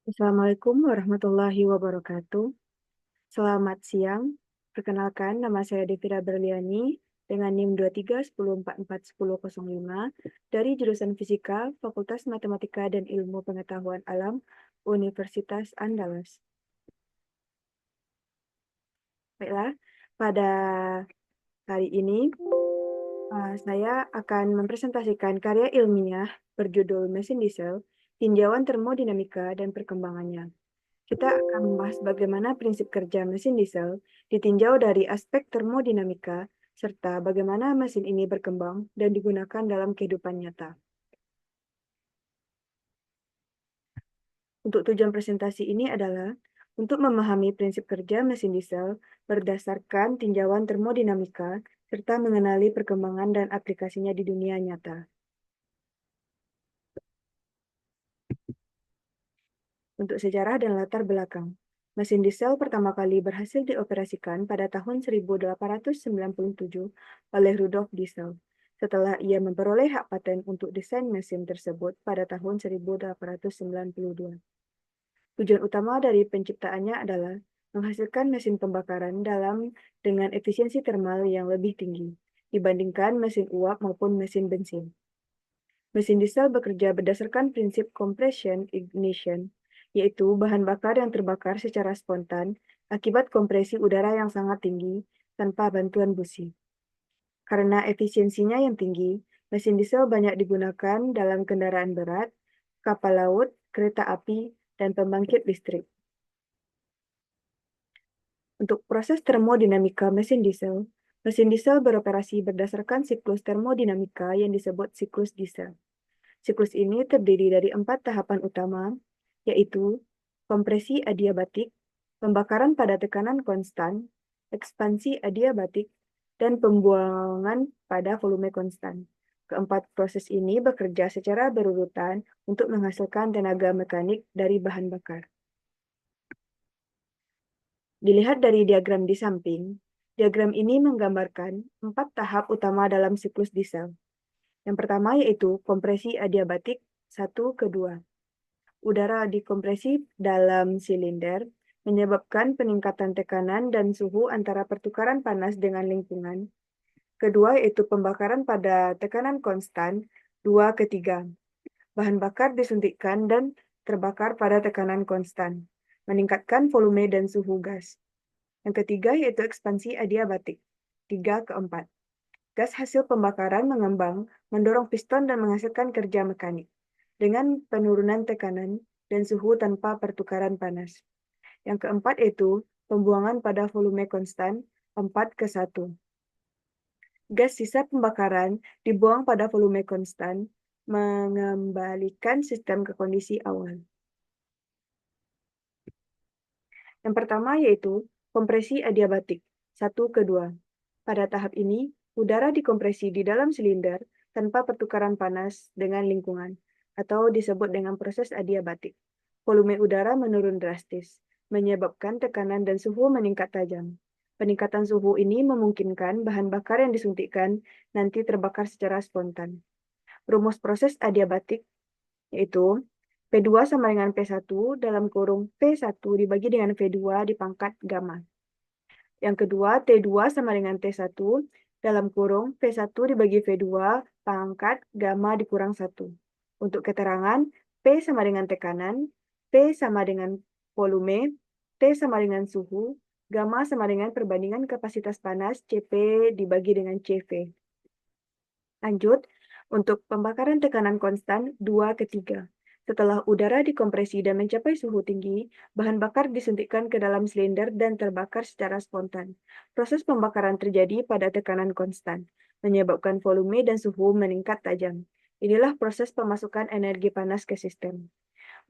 Assalamualaikum warahmatullahi wabarakatuh. Selamat siang. Perkenalkan, nama saya Devira Berliani dengan NIM 2310441005 dari jurusan Fisika, Fakultas Matematika dan Ilmu Pengetahuan Alam, Universitas Andalas. Baiklah, pada hari ini saya akan mempresentasikan karya ilmiah berjudul Mesin Diesel, Tinjauan Termodinamika dan Perkembangannya. Kita akan membahas bagaimana prinsip kerja mesin diesel ditinjau dari aspek termodinamika, serta bagaimana mesin ini berkembang dan digunakan dalam kehidupan nyata. Untuk tujuan presentasi ini adalah untuk memahami prinsip kerja mesin diesel berdasarkan tinjauan termodinamika, serta mengenali perkembangan dan aplikasinya di dunia nyata. Untuk sejarah dan latar belakang. Mesin diesel pertama kali berhasil dioperasikan pada tahun 1897 oleh Rudolf Diesel, setelah ia memperoleh hak paten untuk desain mesin tersebut pada tahun 1892. Tujuan utama dari penciptaannya adalah menghasilkan mesin pembakaran dengan efisiensi termal yang lebih tinggi dibandingkan mesin uap maupun mesin bensin. Mesin diesel bekerja berdasarkan prinsip compression ignition, yaitu bahan bakar yang terbakar secara spontan akibat kompresi udara yang sangat tinggi tanpa bantuan busi. Karena efisiensinya yang tinggi, mesin diesel banyak digunakan dalam kendaraan berat, kapal laut, kereta api, dan pembangkit listrik. Untuk proses termodinamika mesin diesel beroperasi berdasarkan siklus termodinamika yang disebut siklus diesel. Siklus ini terdiri dari 4 tahapan utama, yaitu kompresi adiabatik, pembakaran pada tekanan konstan, ekspansi adiabatik, dan pembuangan pada volume konstan. Keempat proses ini bekerja secara berurutan untuk menghasilkan tenaga mekanik dari bahan bakar. Dilihat dari diagram di samping, diagram ini menggambarkan 4 tahap utama dalam siklus diesel. Yang pertama yaitu kompresi adiabatik 1 ke 2. Udara dikompresi dalam silinder menyebabkan peningkatan tekanan dan suhu antara pertukaran panas dengan lingkungan. Kedua yaitu pembakaran pada tekanan konstan 2 ke 3. Bahan bakar disuntikkan dan terbakar pada tekanan konstan, meningkatkan volume dan suhu gas. Yang ketiga yaitu ekspansi adiabatik 3 ke 4. Gas hasil pembakaran mengembang, mendorong piston dan menghasilkan kerja mekanik dengan penurunan tekanan dan suhu tanpa pertukaran panas. Yang keempat yaitu pembuangan pada volume konstan 4 ke 1. Gas sisa pembakaran dibuang pada volume konstan, mengembalikan sistem ke kondisi awal. Yang pertama yaitu kompresi adiabatik 1 ke 2. Pada tahap ini, udara dikompresi di dalam silinder tanpa pertukaran panas dengan lingkungan, atau disebut dengan proses adiabatik. Volume udara menurun drastis, menyebabkan tekanan dan suhu meningkat tajam. Peningkatan suhu ini memungkinkan bahan bakar yang disuntikkan nanti terbakar secara spontan. Rumus proses adiabatik yaitu P2 sama dengan P1 dalam kurung P1 dibagi dengan V2 dipangkat gamma. Yang kedua, T2 sama dengan T1 dalam kurung P1 dibagi V2 pangkat gamma dikurang 1. Untuk keterangan, P sama dengan tekanan, P sama dengan volume, T sama dengan suhu, gamma sama dengan perbandingan kapasitas panas Cp dibagi dengan Cv. Lanjut, untuk pembakaran tekanan konstan 2 ke 3. Setelah udara dikompresi dan mencapai suhu tinggi, bahan bakar disuntikkan ke dalam silinder dan terbakar secara spontan. Proses pembakaran terjadi pada tekanan konstan, menyebabkan volume dan suhu meningkat tajam. Inilah proses pemasukan energi panas ke sistem.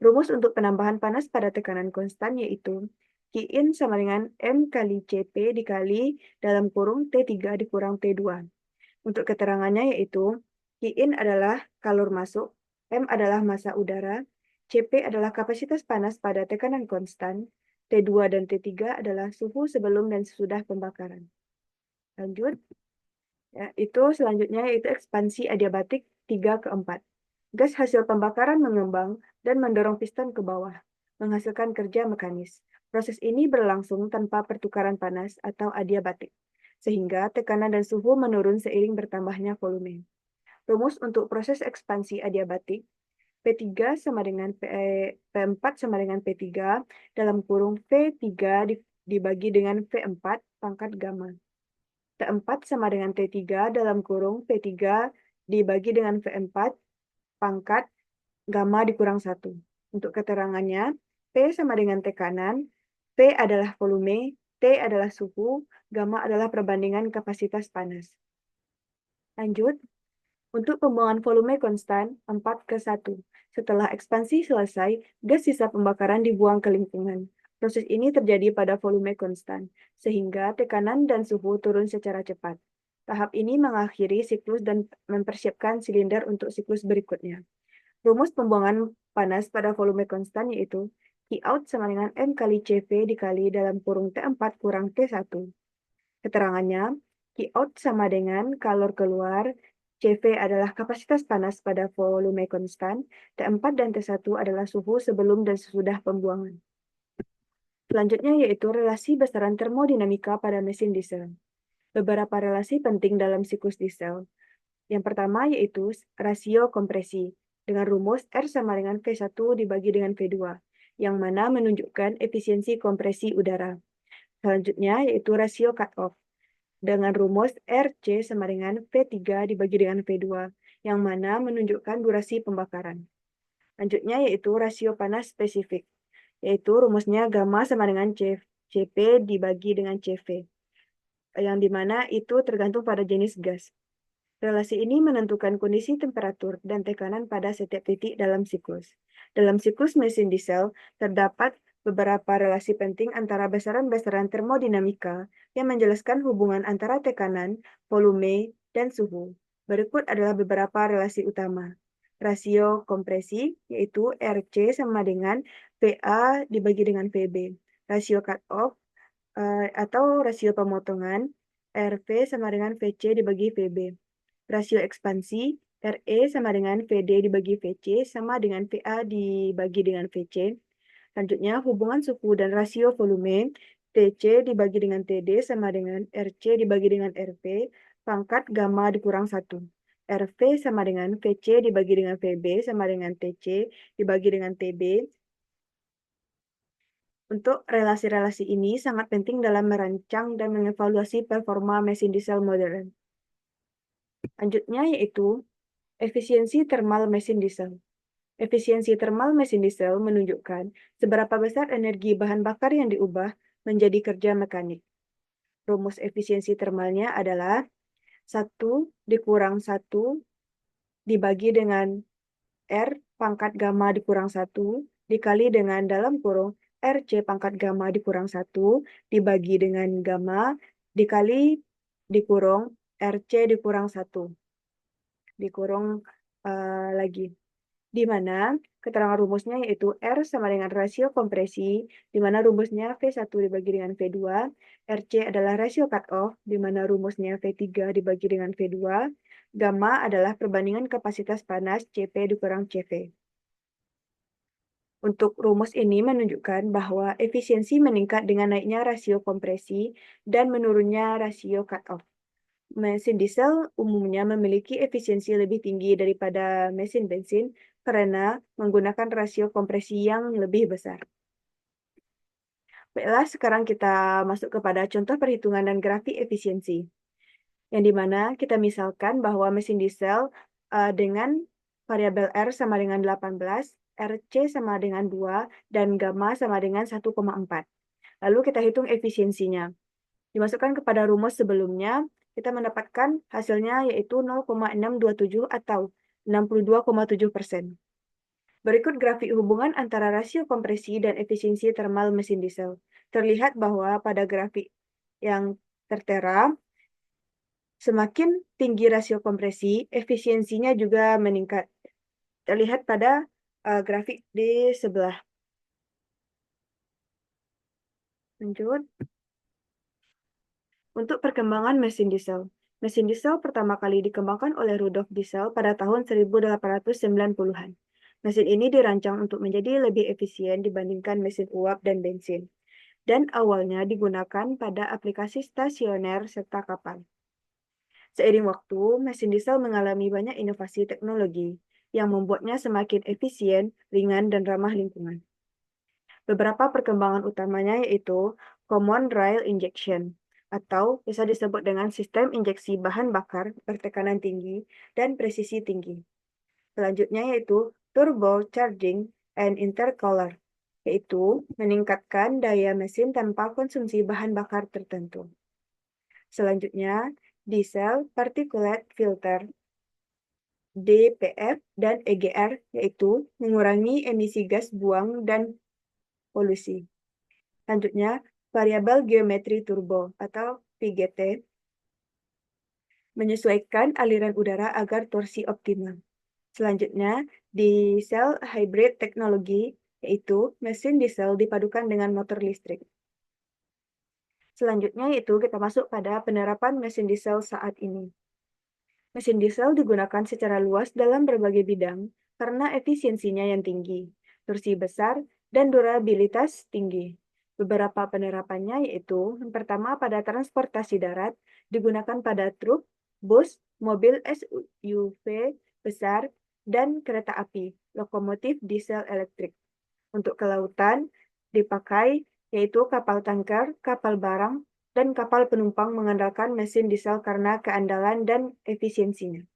Rumus untuk penambahan panas pada tekanan konstan yaitu Qin sama dengan M kali Cp dikali dalam kurung T3 dikurang T2. Untuk keterangannya yaitu Qin adalah kalor masuk, M adalah massa udara, Cp adalah kapasitas panas pada tekanan konstan, T2 dan T3 adalah suhu sebelum dan sesudah pembakaran. Lanjut. Ya, itu selanjutnya yaitu ekspansi adiabatik 3 ke 4. Gas hasil pembakaran mengembang dan mendorong piston ke bawah. menghasilkan kerja mekanis. Proses ini berlangsung tanpa pertukaran panas atau adiabatik, sehingga tekanan dan suhu menurun seiring bertambahnya volume. Rumus untuk proses ekspansi adiabatik, P3 sama dengan P4 sama dengan P3 dalam kurung V3 dibagi dengan V4 pangkat gamma. T4 sama dengan T3 dalam kurung P3 dibagi dengan V4 pangkat gamma dikurang 1. Untuk keterangannya, P sama dengan tekanan, P adalah volume, T adalah suhu, gamma adalah perbandingan kapasitas panas. Lanjut, untuk pembuangan volume konstan 4:1. Setelah ekspansi selesai, gas sisa pembakaran dibuang ke lingkungan. Proses ini terjadi pada volume konstan, sehingga tekanan dan suhu turun secara cepat. Tahap ini mengakhiri siklus dan mempersiapkan silinder untuk siklus berikutnya. Rumus pembuangan panas pada volume konstan yaitu Qout sama dengan M kali CV dikali dalam kurung T4 kurang T1. Keterangannya, Qout sama dengan kalor keluar, CV adalah kapasitas panas pada volume konstan, T4 dan T1 adalah suhu sebelum dan sesudah pembuangan. Selanjutnya yaitu relasi besaran termodinamika pada mesin diesel. Beberapa relasi penting dalam siklus diesel. Yang pertama yaitu rasio kompresi, dengan rumus R sama dengan V1 dibagi dengan V2, yang mana menunjukkan efisiensi kompresi udara. Selanjutnya yaitu rasio cut-off, dengan rumus RC sama dengan V3 dibagi dengan V2, yang mana menunjukkan durasi pembakaran. Lanjutnya yaitu rasio panas spesifik, yaitu rumusnya gamma sama dengan CP dibagi dengan CV, yang dimana itu tergantung pada jenis gas. Relasi ini menentukan kondisi temperatur dan tekanan pada setiap titik dalam siklus. Dalam siklus mesin diesel, terdapat beberapa relasi penting antara besaran-besaran termodinamika yang menjelaskan hubungan antara tekanan, volume, dan suhu. Berikut adalah beberapa relasi utama. Rasio kompresi, yaitu RC sama dengan VA dibagi dengan VB. Rasio cut-off, atau rasio pemotongan, RV sama dengan VC dibagi VB. Rasio ekspansi, RE sama dengan VD dibagi VC sama dengan VA dibagi dengan VC. Selanjutnya, hubungan suhu dan rasio volume, TC dibagi dengan TD sama dengan RC dibagi dengan RV, pangkat gamma dikurang 1. RV sama dengan VC dibagi dengan VB sama dengan TC dibagi dengan TB. Untuk relasi-relasi ini sangat penting dalam merancang dan mengevaluasi performa mesin diesel modern. Selanjutnya yaitu efisiensi termal mesin diesel. Efisiensi termal mesin diesel menunjukkan seberapa besar energi bahan bakar yang diubah menjadi kerja mekanik. Rumus efisiensi termalnya adalah 1 dikurang 1 dibagi dengan R pangkat gamma dikurang 1 dikali dengan dalam kurung RC pangkat gamma dikurang 1 dibagi dengan gamma dikali dikurung RC dikurang 1 dikurung lagi. Di mana keterangan rumusnya yaitu R sama dengan rasio kompresi, di mana rumusnya V1 dibagi dengan V2, RC adalah rasio cut-off, di mana rumusnya V3 dibagi dengan V2, gamma adalah perbandingan kapasitas panas CP dikurang CV. Untuk rumus ini menunjukkan bahwa efisiensi meningkat dengan naiknya rasio kompresi dan menurunnya rasio cut-off. Mesin diesel umumnya memiliki efisiensi lebih tinggi daripada mesin bensin karena menggunakan rasio kompresi yang lebih besar. Baiklah, sekarang kita masuk kepada contoh perhitungan dan grafik efisiensi. Yang dimana kita misalkan bahwa mesin diesel dengan variabel R sama dengan 18, RC sama dengan 2, dan gamma sama dengan 1,4. Lalu kita hitung efisiensinya. Dimasukkan kepada rumus sebelumnya, kita mendapatkan hasilnya yaitu 0,627 atau 62,7%. Berikut grafik hubungan antara rasio kompresi dan efisiensi termal mesin diesel. Terlihat bahwa pada grafik yang tertera, semakin tinggi rasio kompresi, efisiensinya juga meningkat. Terlihat pada grafik di sebelah. Lanjut. Untuk perkembangan mesin diesel. Mesin diesel pertama kali dikembangkan oleh Rudolf Diesel pada tahun 1890-an. Mesin ini dirancang untuk menjadi lebih efisien dibandingkan mesin uap dan bensin, dan awalnya digunakan pada aplikasi stasioner serta kapal. Seiring waktu, mesin diesel mengalami banyak inovasi teknologi yang membuatnya semakin efisien, ringan, dan ramah lingkungan. Beberapa perkembangan utamanya yaitu Common Rail Injection, atau bisa disebut dengan sistem injeksi bahan bakar bertekanan tinggi dan presisi tinggi. Selanjutnya yaitu Turbocharging and Intercooler, yaitu meningkatkan daya mesin tanpa konsumsi bahan bakar tertentu. Selanjutnya, Diesel Particulate Filter, DPF, dan EGR, yaitu mengurangi emisi gas buang dan polusi. Selanjutnya, Variable Geometry Turbo atau VGT, menyesuaikan aliran udara agar torsi optimal. Selanjutnya, diesel hybrid teknologi, yaitu mesin diesel dipadukan dengan motor listrik. Selanjutnya yaitu kita masuk pada penerapan mesin diesel saat ini. Mesin diesel digunakan secara luas dalam berbagai bidang karena efisiensinya yang tinggi, torsi besar, dan durabilitas tinggi. Beberapa penerapannya yaitu, yang pertama pada transportasi darat, digunakan pada truk, bus, mobil SUV besar, dan kereta api, lokomotif diesel elektrik. Untuk kelautan, dipakai yaitu kapal tanker, kapal barang, dan kapal penumpang mengandalkan mesin diesel karena keandalan dan efisiensinya.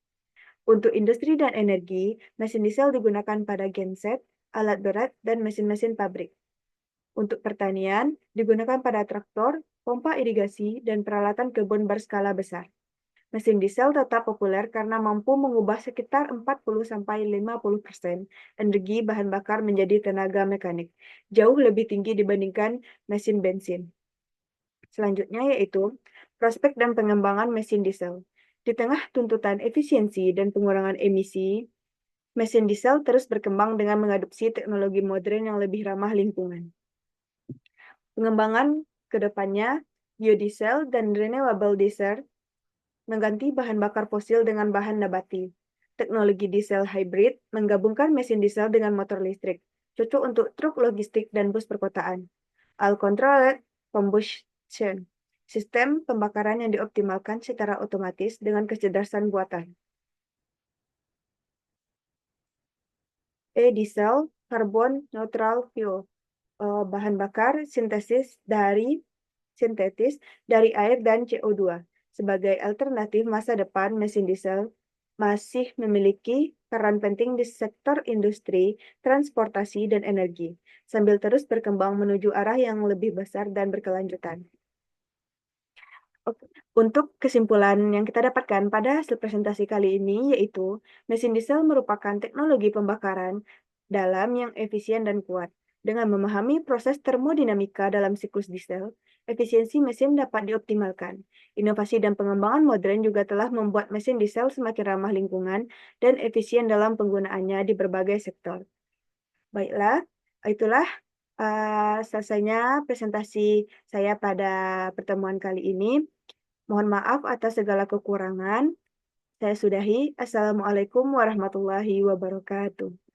Untuk industri dan energi, mesin diesel digunakan pada genset, alat berat, dan mesin-mesin pabrik. Untuk pertanian, digunakan pada traktor, pompa irigasi, dan peralatan kebun berskala besar. Mesin diesel tetap populer karena mampu mengubah sekitar 40-50% energi bahan bakar menjadi tenaga mekanik, jauh lebih tinggi dibandingkan mesin bensin. Selanjutnya yaitu prospek dan pengembangan mesin diesel. Di tengah tuntutan efisiensi dan pengurangan emisi, mesin diesel terus berkembang dengan mengadopsi teknologi modern yang lebih ramah lingkungan. Pengembangan ke depannya, biodiesel dan renewable diesel mengganti bahan bakar fosil dengan bahan nabati. Teknologi diesel hybrid menggabungkan mesin diesel dengan motor listrik, cocok untuk truk logistik dan bus perkotaan. All-controlled combustion, sistem pembakaran yang dioptimalkan secara otomatis dengan kecerdasan buatan. E-diesel, carbon neutral fuel, bahan bakar sintetis dari air dan CO2. Sebagai alternatif masa depan, mesin diesel masih memiliki peran penting di sektor industri, transportasi, dan energi, sambil terus berkembang menuju arah yang lebih besar dan berkelanjutan. Oke. Untuk kesimpulan yang kita dapatkan pada hasil presentasi kali ini, yaitu mesin diesel merupakan teknologi pembakaran dalam yang efisien dan kuat. Dengan memahami proses termodinamika dalam siklus diesel, efisiensi mesin dapat dioptimalkan. Inovasi dan pengembangan modern juga telah membuat mesin diesel semakin ramah lingkungan dan efisien dalam penggunaannya di berbagai sektor. Baiklah, itulah selesainya presentasi saya pada pertemuan kali ini. Mohon maaf atas segala kekurangan. Saya sudahi. Assalamualaikum warahmatullahi wabarakatuh.